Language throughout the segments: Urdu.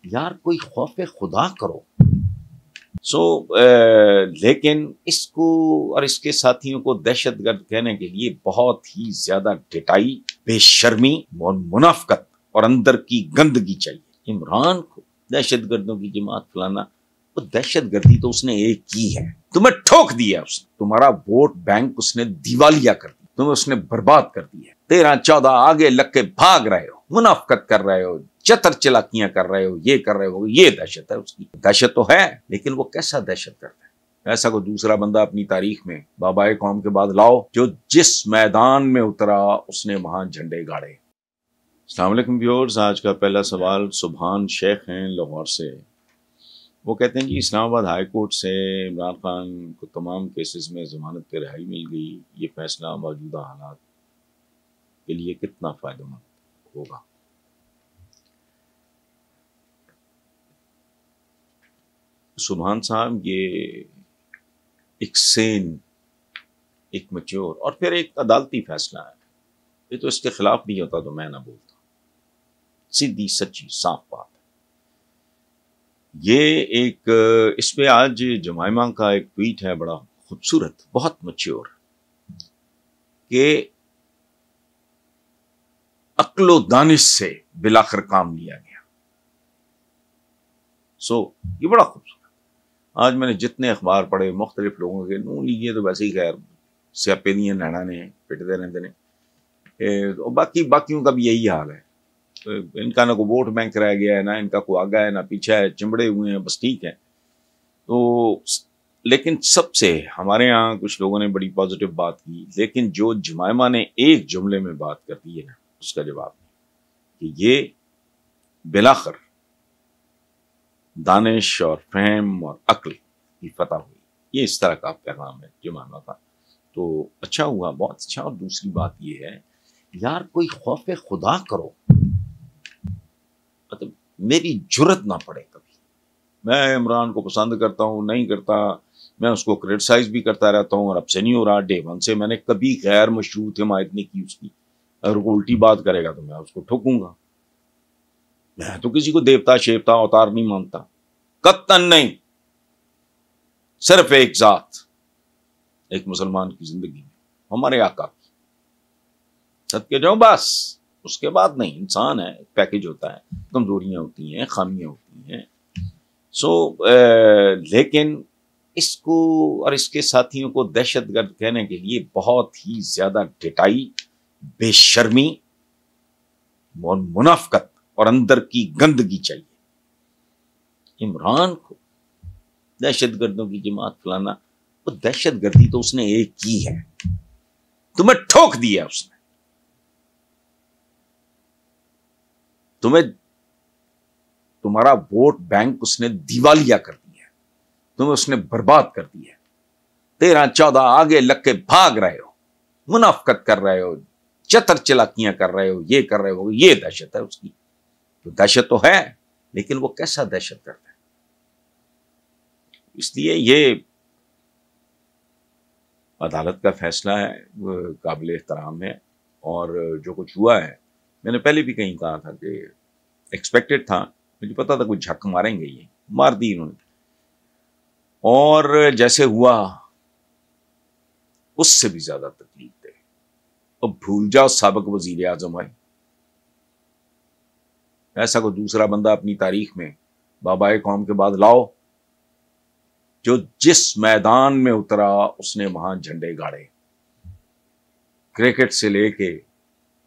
یار کوئی خوف خدا کرو. لیکن اس کو اور اس کے ساتھیوں کو دہشت گرد کہنے کے لیے بہت ہی زیادہ ڈٹائی، بے شرمی اور منافقت اور اندر کی گندگی چاہیے. عمران کو دہشت گردوں کی جماعت فلانا، وہ دہشت گردی تو اس نے ایک کی ہے، تمہیں ٹھوک دیا اس نے، تمہارا ووٹ بینک اس نے دیوالیہ کر دی، تمہیں اس نے برباد کر دیا. 13-14 آگے لگ کے بھاگ رہے ہو، منافقت کر رہے ہو، چتر چلاکیاں کر رہے ہو، یہ کر رہے ہو. یہ دہشت ہے اس کی. دہشت تو ہے لیکن وہ کیسا دہشت گرد ہے؟ ایسا کوئی دوسرا بندہ اپنی تاریخ میں بابائے قوم کے بعد لاؤ جو جس میدان میں اترا اس نے وہاں جھنڈے گاڑے. السلام علیکم ویورز. آج کا پہلا سوال سبحان شیخ ہیں لاہور سے. وہ کہتے ہیں جی اسلام آباد ہائی کورٹ سے عمران خان کو تمام کیسز میں ضمانت پہ رہائی مل گئی. یہ فیصلہ موجودہ حالات کے لیے کتنا فائدہ مند ہوگا؟ سبحان صاحب، یہ ایک سین، ایک میچور اور پھر ایک عدالتی فیصلہ ہے. یہ تو اس کے خلاف بھی ہوتا تو میں نہ بولتا. سیدھی سچی صاف بات ہے. یہ ایک اس پہ آج جمائمہ کا ایک ٹویٹ ہے بڑا خوبصورت، بہت میچور، کہ عقل و دانش سے بلاخر کام لیا گیا. یہ بڑا خوبصورت. آج میں نے جتنے اخبار پڑھے مختلف لوگوں کے، نون لیجیے تو ویسے ہی خیر سیاپے دیے نیڑا نے پٹتے رہتے ہیں، باقیوں کا بھی یہی حال ہے. ان کا نہ کوئی ووٹ بینک رہ گیا ہے، نہ ان کا کوئی آگا ہے نہ پیچھا ہے، چمڑے ہوئے ہیں، بس ٹھیک ہے. لیکن سب سے ہمارے ہاں کچھ لوگوں نے بڑی پازیٹیو بات کی، لیکن جو جمائمہ نے ایک جملے میں بات کر دی ہے نا، اس کا جواب نہیں کہ یہ بلاخر دانش اور فہم اور عقل کی فتح ہوئی. یہ اس طرح کا پیغام ہے جمائمہ کا. تو اچھا ہوا، بہت اچھا. اور دوسری بات یہ ہے، یار کوئی خوف خدا کرو. مطلب میری جرت نہ پڑے کبھی. میں عمران کو پسند کرتا ہوں، نہیں کرتا، میں اس کو کریٹیسائز بھی کرتا رہتا ہوں، اور اب سے نہیں ہو رہا، ڈے ون سے میں نے کبھی غیر مشروط حمایت نہیں کی اس کی. اگر وہ الٹی بات کرے گا تو میں اس کو ٹھوکوں گا. میں تو کسی کو دیوتا شیوتا اوتار نہیں مانتا، قطعاً نہیں. صرف ایک ذات، ایک مسلمان کی زندگی میں ہمارے آقا کی صدقے جاؤ، بس. اس کے بعد نہیں. انسان ہے، پیکج ہوتا ہے، کمزوریاں ہوتی ہیں، خامیاں ہوتی ہیں. لیکن اس کو اور اس کے ساتھیوں کو دہشت گرد کہنے کے لیے بہت ہی زیادہ ڈٹائی، بے شرمی اور منافقت اور اندر کی گندگی چاہیے. عمران کو دہشت گردوں کی جماعت فلانا، وہ دہشت گردی تو اس نے ایک کی ہے، تمہیں ٹھوک دیا اس نے، تمہارا ووٹ بینک اس نے دیوالیہ کر دیا، تمہیں اس نے برباد کر دیا. 13-14 آگے لگ کے بھاگ رہے ہو، منافقت کر رہے ہو، چتر چلاکیاں کر رہے ہو، یہ کر رہے ہو. یہ دہشت ہے اس کی. تو دہشت تو ہے لیکن وہ کیسا دہشت گرد ہے؟ اس لیے یہ عدالت کا فیصلہ ہے، وہ قابل احترام ہے. اور جو کچھ ہوا ہے، میں نے پہلے بھی کہیں کہا تھا کہ ایکسپیکٹڈ تھا، مجھے پتا تھا کوئی جھک ماریں گے، یہ مار دی انہوں نے. اور جیسے ہوا اس سے بھی زیادہ تکلیف دے. اب بھول جاؤ سابق وزیر اعظم ہے. ایسا کوئی دوسرا بندہ اپنی تاریخ میں بابائے قوم کے بعد لاؤ جو جس میدان میں اترا اس نے وہاں جھنڈے گاڑے. کرکٹ سے لے کے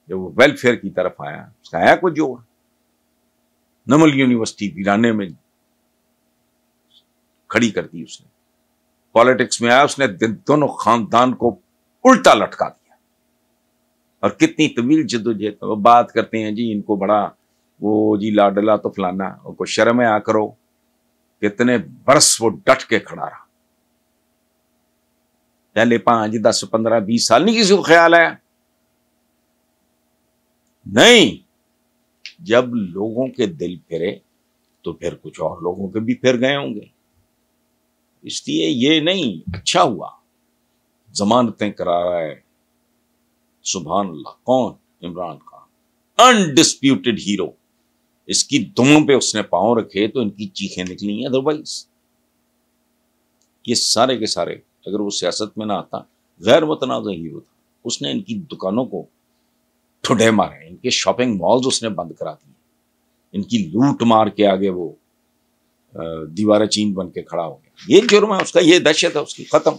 جب وہ ویلفیئر کی طرف آیا، اس کا آیا کوئی جوڑ. نمل یونیورسٹی ویرانے میں کھڑی کر دی اس نے. پالیٹکس میں آیا، اس نے دونوں خاندان کو الٹا لٹکا دیا. اور کتنی طویل جدوجہد. وہ بات کرتے ہیں جی ان کو بڑا وہ جی لاڈلا تو فلانا، ان کو شرم آ کرو. کتنے برس وہ ڈٹ کے کھڑا رہا. پہلے 5, 10, 15, 20 سال نہیں کسی کو خیال آیا. نہیں، جب لوگوں کے دل پھرے تو پھر کچھ اور لوگوں کے بھی پھر گئے ہوں گے. اس لیے یہ نہیں. اچھا ہوا ضمانتیں کرا رہا ہے. سبحان اللہ. کون؟ عمران خان، انڈسپیوٹڈ ہیرو. اس کی دموں پہ اس نے پاؤں رکھے تو ان کی چیخیں نکلی. ادروائز یہ سارے کے سارے اگر وہ سیاست میں نہ آتا غیر متنازع ہیرو تھا. اس نے ان کی دکانوں کو ٹھڈے مارے, ان کے شاپنگ مالز اس نے بند کرا دیے, ان کی لوٹ مار کے آگے وہ دیوارہ چین بن کے کھڑا ہو گیا. یہ جرم ہے اس کا, یہ دہشت ہے اس کی, ختم.